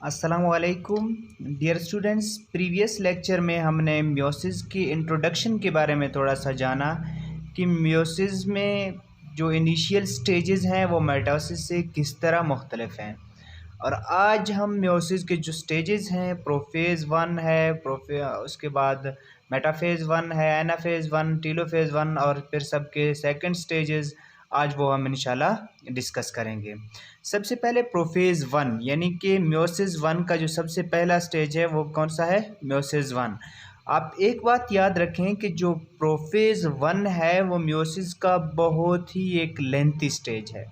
अस्सलामुअलैकुम dear students. Previous lecture में हमने मियोसिस की इंट्रोडक्शन के बारे में थोड़ा सा जाना कि मियोसिस में जो इनिशियल स्टेजेस हैं वो माइटोसिस से किस तरह मुख्तलिफ हैं। और आज हम मियोसिस के जो स्टेजेस हैं, प्रोफेज़ 1 है, उसके बाद मेटाफेज़ 1 है, एनाफेज़ 1, टीलोफेज़ 1 और फिर सबके सेकंड स्टेजेस आज वो हम इंशाल्लाह डिस्कस करेंगे। सबसे पहले प्रोफेज़ 1 यानी कि मियोसिस 1 का जो सबसे पहला स्टेज है वो कौन सा है? मियोसिस 1। आप एक बात याद रखें कि जो प्रोफेज़ 1 है वो मियोसिस का बहुत ही एक लेंथी स्टेज है।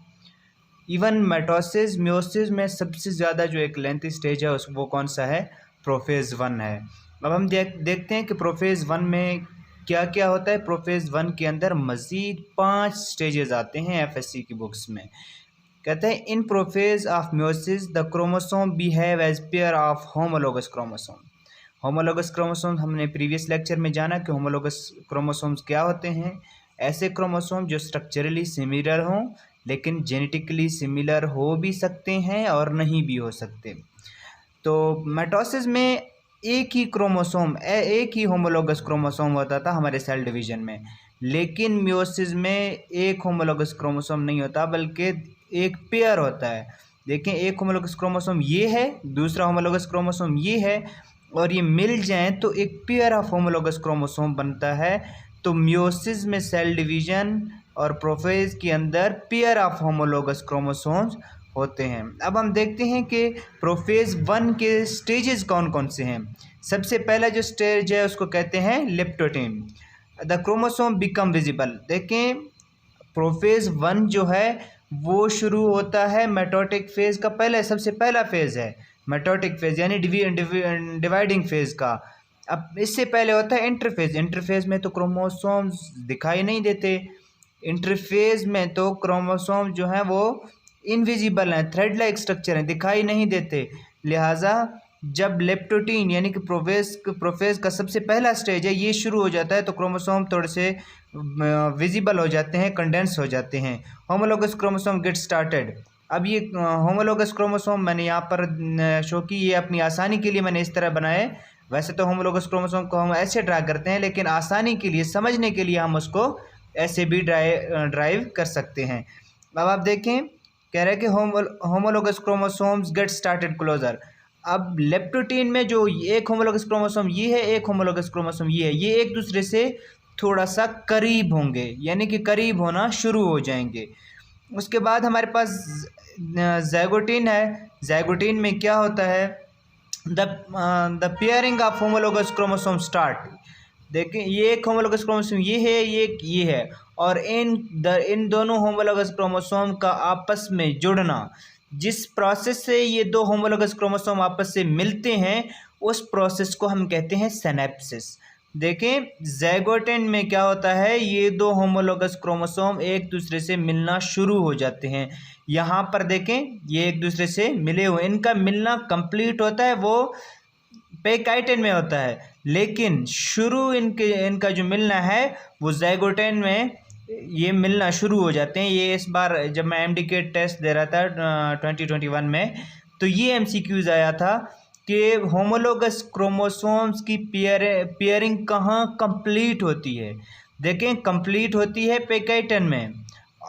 इवन माइटोसिस मियोसिस में सबसे ज़्यादा जो एक लेंथी स्टेज है उस वो कौन सा है? प्रोफेज़ 1 है। अब हम देखते हैं कि प्रोफेज़ 1 में क्या क्या होता है। प्रोफेज़ 1 के अंदर मज़ीद 5 स्टेजेस आते हैं एफएससी की बुक्स में। कहते हैं in prophase of meiosis the chromosome behave as pair of homologous chromosome. Homologous chromosome हमने प्रीवियस लेक्चर में जाना कि होमोलोगस क्रोमोसोम्स क्या होते हैं। ऐसे क्रोमोसोम जो स्ट्रक्चरली सिमिलर हों लेकिन जेनेटिकली सिमिलर हो भी सकते हैं और नहीं भी हो सकते। तो माइटोसिस में एक ही क्रोमोसोम एक ही होमोलोगस क्रोमोसोम होता था हमारे सेल डिवीजन में, लेकिन मियोसिस में एक होमोलोगस क्रोमोसोम नहीं होता बल्कि एक पेयर होता है। देखें, एक होमोलोगस क्रोमोसोम ये है, दूसरा होमोलोगस क्रोमोसोम ये है और ये मिल जाएं तो एक पेयर ऑफ होमोलोगस क्रोमोसोम बनता है। तो मियोसिस में सेल डिवीजन और प्रोफेज के अंदर पेयर ऑफ होमोलोगस क्रोमोसोम्स होते हैं। अब हम देखते हैं कि प्रोफेज़ 1 के स्टेजेस कौन कौन से हैं। सबसे पहला जो स्टेज है उसको कहते हैं leptotene. The chromosome become visible. देखें, प्रोफेज़ 1 जो है वो शुरू होता है मेटोटिक फेज़ का सबसे पहला फेज़ है मेटोटिक फेज़ यानी डिवाइडिंग फेज़ का। अब इससे पहले होता है इंटरफेज़। इंटरफेज़ में तो क्रोमोसोम्स दिखाई नहीं देते। इंटरफेज़ में तो क्रोमोसोम जो हैं वो इनविजिबल हैं, थ्रेड लाइक स्ट्रक्चर हैं, दिखाई नहीं देते। लिहाजा जब लेप्टोटीन यानी कि प्रोफेज़ का सबसे पहला स्टेज है ये शुरू हो जाता है तो क्रोमोसोम थोड़े से विजिबल हो जाते हैं, कंडेंस हो जाते हैं। Homologous chromosome get started. अब ये होमोलोगस क्रोमोसोम मैंने यहाँ पर शो की, ये अपनी आसानी के लिए मैंने इस तरह बनाए। वैसे तो होमोलोगस क्रोमोसोम को हम ऐसे ड्रा करते हैं, लेकिन आसानी के लिए, समझने के लिए हम उसको ऐसे भी ड्राइव कर सकते हैं। अब आप देखें, कह रहे हैं कि homologous chromosomes get started closer. अब लेप्टोटीन में जो एक होमोलोगस क्रोमोसोम ये है, एक होमोलोगस क्रोमोसोम ये है, ये एक दूसरे से थोड़ा सा करीब होंगे यानी कि करीब होना शुरू हो जाएंगे। उसके बाद हमारे पास ज़ाइगोटीन है। ज़ाइगोटीन में क्या होता है? The pairing of homologous chromosome start. देखें, ये एक होमोलोगस क्रोमोसोम ये है, ये है, और इन दोनों होमोलोगस क्रोमोसोम का आपस में जुड़ना, जिस प्रोसेस से ये दो होमोलोगस क्रोमोसोम आपस से मिलते हैं उस प्रोसेस को हम कहते हैं सिनेप्सिस। देखें, ज़ाइगोटेन में क्या होता है? ये दो होमोलोगस क्रोमोसोम एक दूसरे से मिलना शुरू हो जाते हैं। यहाँ पर देखें, ये एक दूसरे से मिले हुए, इनका मिलना कंप्लीट होता है वो पेकाइटिन में होता है, लेकिन शुरू इनका जो मिलना है वो ज़ाइगोटेन में ये मिलना शुरू हो जाते हैं। ये इस बार जब मैं एमडीके टेस्ट दे रहा था 2021 में, तो ये एमसीक्यूज आया था कि होमोलोगस क्रोमोसोम्स की पेयरिंग कहाँ कंप्लीट होती है। देखें, कंप्लीट होती है पेकाइटिन में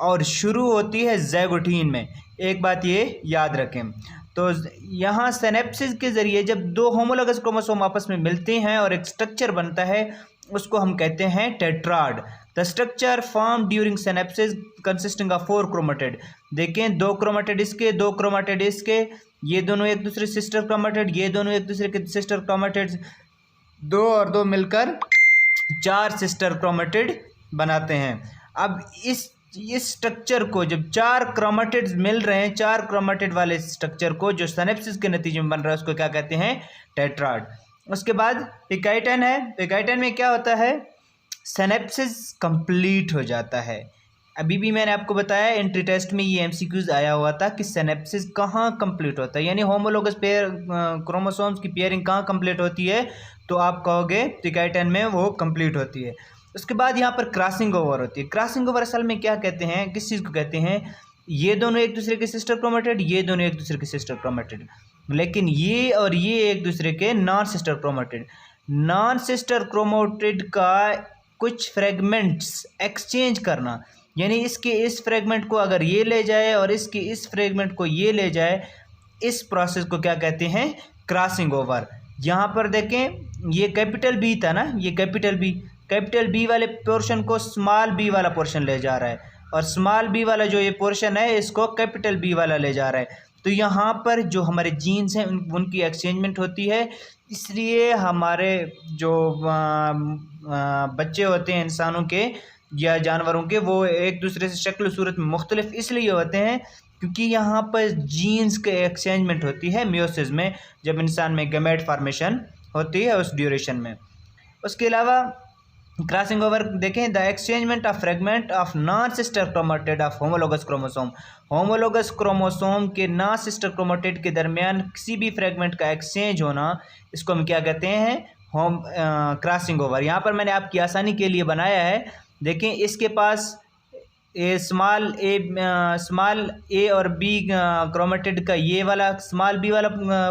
और शुरू होती है ज़ाइगोटीन में। एक बात ये याद रखें। तो यहाँ सिनेप्सिस के ज़रिए जब दो होमोलोगस क्रोमोसोम आपस में मिलते हैं और एक स्ट्रक्चर बनता है उसको हम कहते हैं tetrad. The structure form during synapses consisting of 4 chromatid. देखें, 2 क्रोमेटिड इसके, 2 क्रोमेटिड इसके, ये दोनों एक दूसरे सिस्टर क्रोमेटिड, ये दोनों एक दूसरे के सिस्टर क्रोमेटिड, 2 और 2 मिलकर 4 सिस्टर क्रोमेटिड बनाते हैं। अब इस स्ट्रक्चर को जब 4 क्रोमेटिड्स मिल रहे हैं, 4 क्रोमेटिड वाले स्ट्रक्चर को जो सिनेप्सिस के नतीजे में बन रहा है उसको क्या कहते हैं? टेट्राड। उसके बाद पेकाइटिन है। पेकाइटिन में क्या होता है? सिनेप्सिस कंप्लीट हो जाता है। अभी भी मैंने आपको बताया एंट्री टेस्ट में ये एमसीक्यूज आया हुआ था कि सिनेप्सिस कहाँ कंप्लीट होता है, यानी होमोलोगस पेयर क्रोमोसोम्स की पेयरिंग कहाँ कंप्लीट होती है, तो आप कहोगे पेकाइटिन में वो कंप्लीट होती है। उसके बाद यहाँ पर क्रॉसिंग ओवर होती है। क्रॉसिंग ओवर असल में क्या कहते हैं, किस चीज़ को कहते हैं? ये दोनों एक दूसरे के सिस्टर क्रोमेटिड, ये दोनों एक दूसरे के सिस्टर क्रोमेटिड, लेकिन ये और ये एक दूसरे के नॉन सिस्टर क्रोमेटिड का कुछ फ्रेगमेंट्स एक्सचेंज करना, यानी इसके इस फ्रेगमेंट को अगर ये ले जाए और इसके इस फ्रेगमेंट को ये ले जाए, इस प्रोसेस को क्या कहते हैं? Crossing over. यहाँ पर देखें, ये कैपिटल बी था ना, ये कैपिटल बी वाले पोर्शन को स्मॉल बी वाला पोर्शन ले जा रहा है, और स्मॉल बी वाला जो ये पोर्शन है इसको कैपिटल बी वाला ले जा रहा है। तो यहाँ पर जो हमारे जीन्स हैं उनकी एक्सचेंजमेंट होती है, इसलिए हमारे जो बच्चे होते हैं इंसानों के या जानवरों के, वो एक दूसरे से शक्ल सूरत में मुख्तलिफ इसलिए होते हैं क्योंकि यहाँ पर जीन्स के एक्सचेंजमेंट होती है मियोसिस में, जब इंसान में गैमेट फॉर्मेशन होती है उस ड्यूरेशन में। उसके अलावा क्रॉसिंग ओवर देखें, the exchangement of fragment of non sister chromatid of homologous chromosome. Homologous chromosome के नॉन सिस्टर क्रोमेटिड के दरमियान किसी भी फ्रेगमेंट का एक्सचेंज होना, इसको हम क्या कहते हैं? Crossing over. यहाँ पर मैंने आपकी आसानी के लिए बनाया है, देखें इसके पास स्मॉल ए और बी क्रोमेटिड का ये वाला स्मॉल बी वाला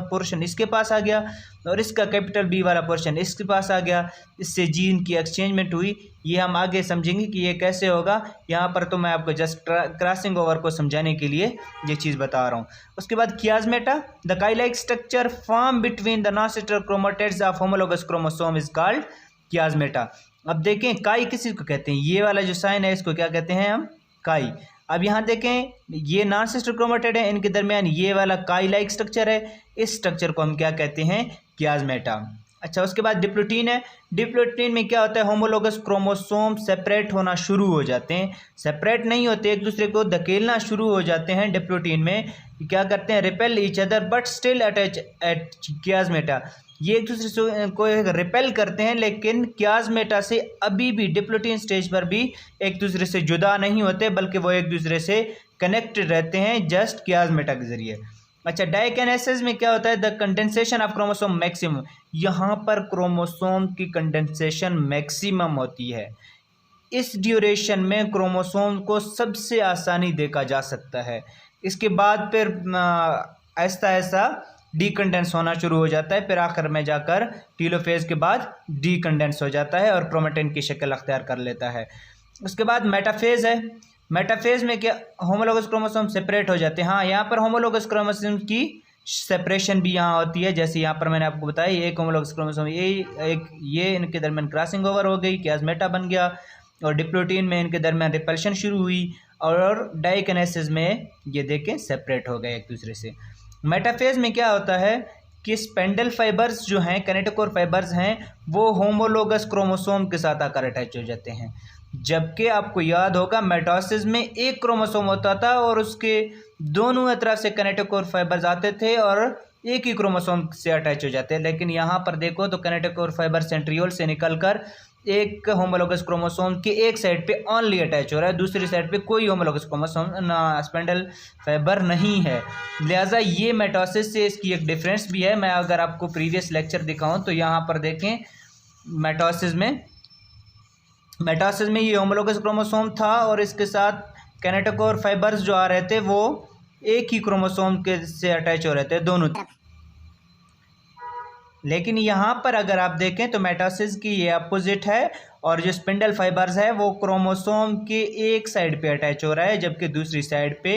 पोर्शन इसके पास आ गया, और इसका कैपिटल बी वाला पोर्शन इसके पास आ गया। इससे जीन की एक्सचेंजमेंट हुई। ये हम आगे समझेंगे कि ये कैसे होगा। यहाँ पर तो मैं आपको जस्ट क्रॉसिंग ओवर को समझाने के लिए ये चीज़ बता रहा हूँ। उसके बाद chiasmata, the chi like structure form between the non sister chromatids of homologous chromosome is called chiasmata. अब देखें, काई किसी को कहते हैं? ये वाला जो साइन है इसको क्या कहते हैं हम? काई। अब यहाँ देखें, ये नॉन सिस्टर क्रोमेटिड है, इनके दरमियान ये वाला काई लाइक स्ट्रक्चर है, इस स्ट्रक्चर को हम क्या कहते हैं? कियाज़मेटा। अच्छा, उसके बाद डिप्लोटीन है। डिप्लोटीन में क्या होता है? होमोलोगस क्रोमोसोम सेपरेट होना शुरू हो जाते हैं, सेपरेट नहीं होते, एक दूसरे को धकेलना शुरू हो जाते हैं। डिप्लोटीन में क्या करते हैं? Repel each other but still attach at chiasmata. ये एक दूसरे से को रिपेल करते हैं, लेकिन कियाज़मेटा से अभी भी डिप्लोटीन स्टेज पर भी एक दूसरे से जुदा नहीं होते, बल्कि वो एक दूसरे से कनेक्टेड रहते हैं जस्ट कियाज़मेटा के जरिए। अच्छा, डाइकिनेसिस में क्या होता है? The condensation of chromosome maximum. यहाँ पर क्रोमोसोम की कंडेंसेशन मैक्सिमम होती है। इस ड्यूरेशन में क्रोमोसोम को सबसे आसानी देखा जा सकता है। इसके बाद फिर ऐसा ऐसा डीकंडेंस होना शुरू हो जाता है, फिर आखिर में जाकर टीलोफेज के बाद डीकंडेंस हो जाता है और क्रोमेटिन की शक्ल अख्तियार कर लेता है। उसके बाद मेटाफेज है। मेटाफेज में क्या? होमोलोगस क्रोमोसोम सेपरेट हो जाते हैं। हाँ, यहाँ पर होमोलोगस क्रोमोसोम की सेपरेशन भी यहाँ होती है, जैसे यहाँ पर मैंने आपको बताया, एक होमोलोगस क्रोमोसोम ये इनके दरमियान क्रॉसिंग ओवर हो गई, कियाज़मेटा बन गया, और डिप्लोटीन में इनके दरमियान रिपल्शन शुरू हुई, और डाइकिनेसिस में ये देखें सेपरेट हो गए एक दूसरे से। मेटाफेज में क्या होता है कि स्पेंडल फाइबर्स जो हैं, कैनेटोकोर फाइबर्स हैं, वो होमोलोगस क्रोमोसोम के साथ आकर अटैच हो जाते हैं। जबकि आपको याद होगा मेटासिस में एक क्रोमोसोम होता था और उसके दोनों तरफ से कैनेटोकोर फाइबर्स आते थे और एक ही क्रोमोसोम से अटैच हो जाते हैं। लेकिन यहाँ पर देखो तो कैनेटोकोर फाइबर सेंट्रियोल से निकलकर एक होमोलोगस क्रोमोसोम के एक साइड पे ओनली अटैच हो रहा है, दूसरी साइड पे कोई होमोलोगस क्रोमोसोम स्पेंडल फाइबर नहीं है। लिहाजा ये मेटासिस से इसकी एक डिफरेंस भी है। मैं अगर आपको प्रीवियस लेक्चर दिखाऊं तो यहाँ पर देखें, मेटासिस में ये होमोलोगस क्रोमोसोम था और इसके साथ कैनेटोकोर फाइबर्स जो आ रहे थे वो एक ही क्रोमोसोम के से अटैच हो रहे थे दोनों। लेकिन यहाँ पर अगर आप देखें तो मेटासिस की ये अपोजिट है, और जो स्पिंडल फाइबर्स है वो क्रोमोसोम के एक साइड पे अटैच हो रहा है, जबकि दूसरी साइड पे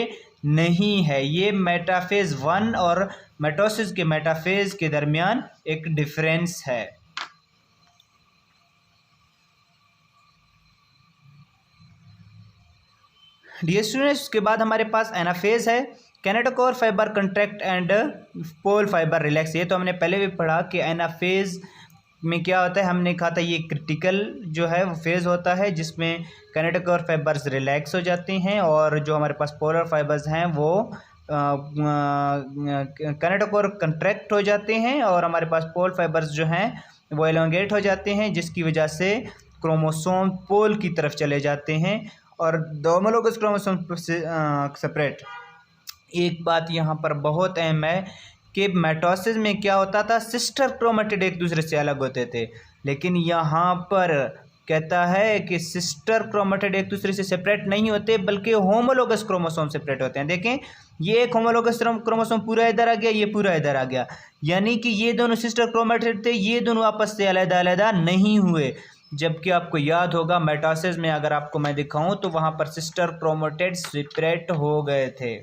नहीं है। ये मेटाफेज 1 और मेटोसिस के मेटाफेज के दरमियान एक डिफरेंस है। डियर स्टूडेंट्स, उसके बाद हमारे पास एनाफेज है। Kinetochore fibre contract and pole fibre relax. ये तो हमने पहले भी पढ़ा कि एनाफेज में क्या होता है। हमने कहा था ये क्रिटिकल जो है वो फेज़ होता है जिसमें कैनेटोकोर फाइबर्स रिलैक्स हो जाते हैं, और जो हमारे पास पोलर फाइबर्स हैं वो कैनेटोकोर कंट्रैक्ट हो जाते हैं, और हमारे पास पोल फाइबर्स जो हैं वो एलोंगेट हो जाते हैं, जिसकी वजह से क्रोमोसोम पोल की तरफ चले जाते हैं और होमोलोगस क्रोमोसोम से सेपरेट। एक बात यहाँ पर बहुत अहम है कि मेटोसिस में क्या होता था, सिस्टर क्रोमेटिड एक दूसरे से अलग होते थे, लेकिन यहाँ पर कहता है कि सिस्टर क्रोमेटिड एक दूसरे से सेपरेट नहीं होते बल्कि होमोलोगस क्रोमोसोम सेपरेट होते हैं। देखें, ये एक होमोलोगस क्रोमोसोम पूरा इधर आ गया, ये पूरा इधर आ गया, यानी कि ये दोनों सिस्टर क्रोमेटिड थे, ये दोनों आपस से अलग अलग नहीं हुए। जबकि आपको याद होगा माइटोसिस में अगर आपको मैं दिखाऊं तो वहाँ पर सिस्टर क्रोमेटिड सेपरेट हो गए थे।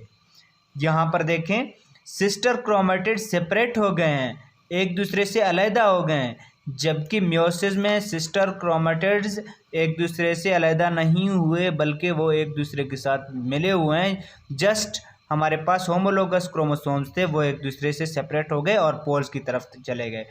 यहाँ पर देखें, सिस्टर क्रोमेटिड सेपरेट हो गए हैं, एक दूसरे से अलहदा हो गए हैं, जबकि मियोसिस में सिस्टर क्रोमेटिड्स एक दूसरे से अलहदा नहीं हुए बल्कि वो एक दूसरे के साथ मिले हुए हैं। जस्ट हमारे पास होमोलोगस क्रोमोसोम्स थे, वो एक दूसरे से सेपरेट हो गए और पोल्स की तरफ चले गए।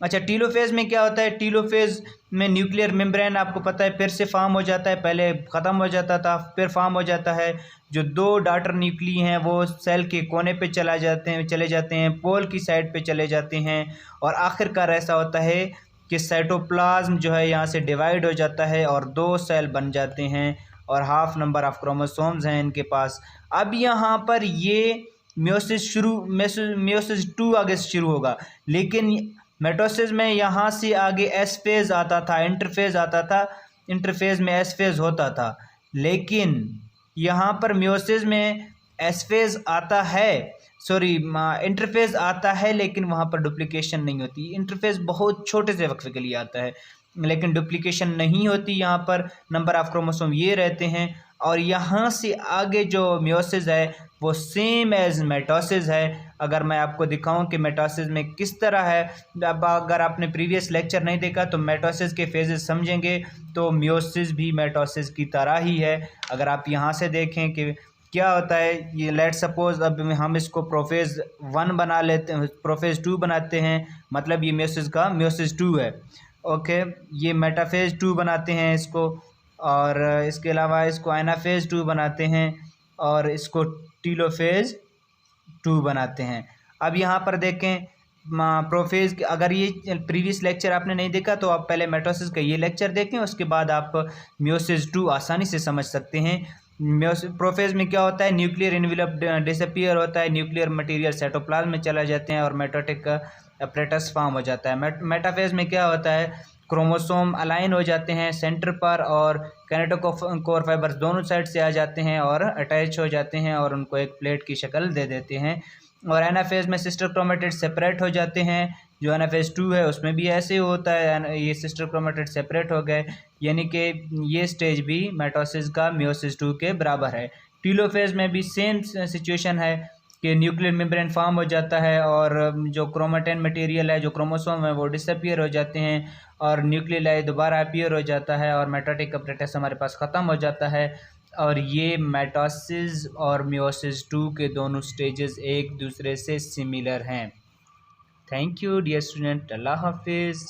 अच्छा, टीलोफेज में क्या होता है? टीलोफेज में न्यूक्लियर मेम्ब्रेन आपको पता है फिर से फॉर्म हो जाता है, पहले ख़त्म हो जाता था फिर फॉर्म हो जाता है। जो दो डॉटर न्यूक्ली हैं वो सेल के कोने पे चले जाते हैं, पोल की साइड पे चले जाते हैं और आखिरकार ऐसा होता है कि साइटोप्लाज्म जो है यहाँ से डिवाइड हो जाता है और दो सेल बन जाते हैं और हाफ नंबर ऑफ क्रोमोसोम्स हैं इनके पास। अब यहाँ पर ये मियोसिस 2 आगे से शुरू होगा, लेकिन माइटोसिस में यहाँ से आगे एस फेज आता था, इंटरफेज आता था, इंटरफेज में एस फेज होता था, लेकिन यहाँ पर मियोसिस में एस फेज आता है, इंटरफेज आता है, लेकिन वहाँ पर डुप्लीकेशन नहीं होती। इंटरफेज बहुत छोटे से वक्फे के लिए आता है लेकिन डुप्लीकेशन नहीं होती। यहाँ पर नंबर ऑफ क्रोमोसोम ये रहते हैं और यहाँ से आगे जो मियोसिस है वो सेम एज माइटोसिस है। अगर मैं आपको दिखाऊं कि माइटोसिस में किस तरह है, अब अगर आपने प्रीवियस लेक्चर नहीं देखा तो माइटोसिस के फेजेस समझेंगे तो मियोसिस भी माइटोसिस की तरह ही है। अगर आप यहाँ से देखें कि क्या होता है, ये लेट सपोज अब हम इसको प्रोफेज 1 बना लेते हैं, प्रोफेज 2 बनाते हैं, मतलब ये मियोसिस 2 है। ओके, ये मेटाफेज 2 बनाते हैं इसको, और इसके अलावा इसको एनाफेज 2 बनाते हैं और इसको टीलोफेज 2 बनाते हैं। अब यहाँ पर देखें प्रोफेज, अगर ये प्रीवियस लेक्चर आपने नहीं देखा तो आप पहले माइटोसिस का ये लेक्चर देखें, उसके बाद आप मियोसिस 2 आसानी से समझ सकते हैं। प्रोफेज में क्या होता है, न्यूक्लियर एनवेलप डिसअपीयर होता है, न्यूक्लियर मटेरियल साइटोप्लाज्म में चला जाते हैं और माइटोटिक अपरेटस फॉर्म हो जाता है। मेटाफेज में क्या होता है, क्रोमोसोम अलाइन हो जाते हैं सेंटर पर और कैनेटोकोर फाइबर्स दोनों साइड से आ जाते हैं और अटैच हो जाते हैं और उनको एक प्लेट की शक्ल दे देते हैं। और एनाफेज में सिस्टर क्रोमेटिड सेपरेट हो जाते हैं, जो एनाफेज 2 है उसमें भी ऐसे ही होता है, ये सिस्टर क्रोमेटिड सेपरेट हो गए, यानी कि ये स्टेज भी माइटोसिस का मियोसिस 2 के बराबर है। टीलोफेज में भी सेम सिचुएशन है कि न्यूक्लियर मेम्ब्रेन फॉर्म हो जाता है और जो क्रोमेटिन मटेरियल है, जो क्रोमोसोम है, वो डिसअपीयर हो जाते हैं और न्यूक्लियाई दोबारा अपीयर हो जाता है और मेटाटिक अपरेटस हमारे पास ख़त्म हो जाता है। और ये माइटोसिस और मियोसिस 2 के दोनों स्टेजेस एक दूसरे से सिमिलर हैं। थैंक यू डियर स्टूडेंट, अल्लाह हाफिज़।